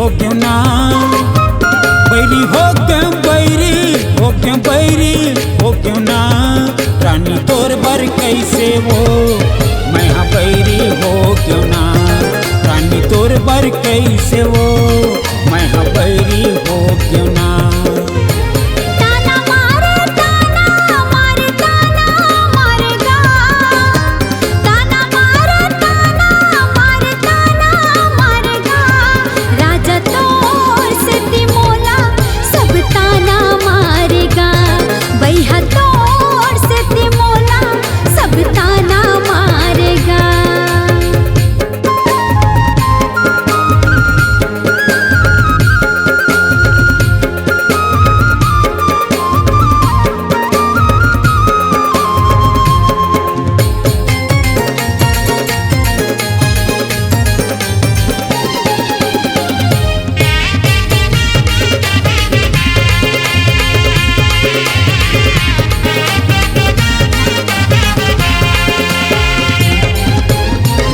हो क्यों ना, बैरी हो क्यों बैरी हो क्यों बैरी हो क्यों ना, रानी तोर बर कैसे वो मैं हाँ बैरी हो क्यों ना, रानी तोर बर कैसे वो मैं हाँ बैरी हो क्यों ना।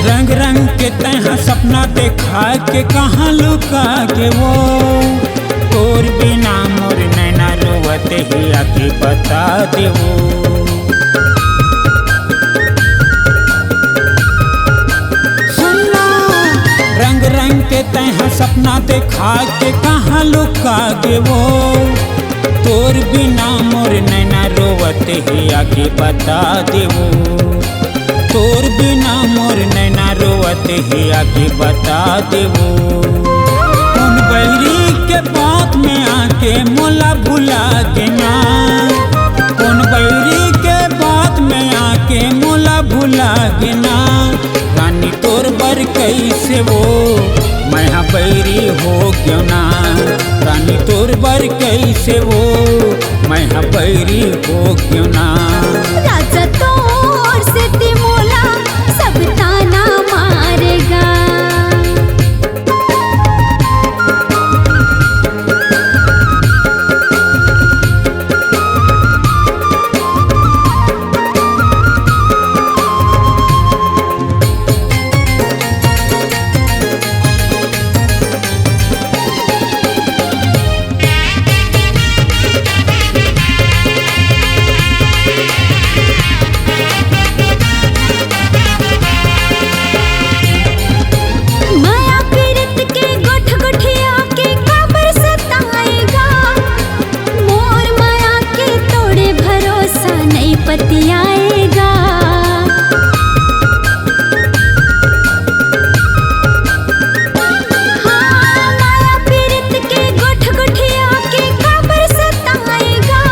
रंग रंग के तहाँ सपना देखा के कहाँ लुका के वो, तोर बिना मोर नैना रोवत ही आके बता दे वो। सुनना रंग रंग के तहाँ सपना देखा के कहाँ लुका के वो, तोर बिना मोर नैना रोवत ही आके बता दे वो, तोर बिना मोर नैना रोवत ही आके बता देवो। कौन बैरी के बात में आके मोला भुला देना, कौन बैरी के बात में आके मोला भुला देना, रानी तोर बर कैसे वो मैं हाँ बैरी हो क्यों ना, रानी तोर बर कैसे वो मैं हाँ बैरी हो क्यों ना। राजा तोर से मोला सब ताना मारेगा, पतियाएगा हाँ माया पीरित के गुठ गुठिया के खबर सताएगा,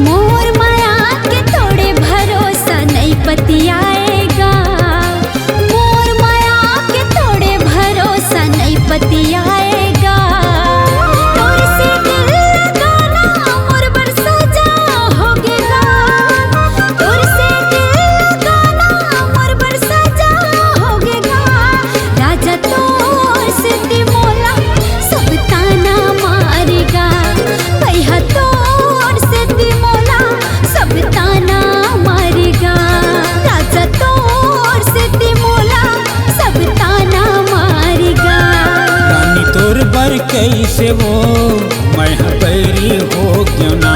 मोर माया के थोड़े भरोसा नहीं पतियाएगा, मोर माया के थोड़े भरोसा नहीं पतियाएगा। तोर से दिल लगाना मोर बर सजा हो गेगा, तोर से दिल लगाना मोर बर सजा हो गेगा, राजा तोर से मोला सब ताना मारेगा, भैया तोर से मोला सब ताना मारेगा, राजा तोर से मोला सब ताना मारेगा। रानी तोर बर कैसे वो मैं हाँ बैरी हो क्यों ना,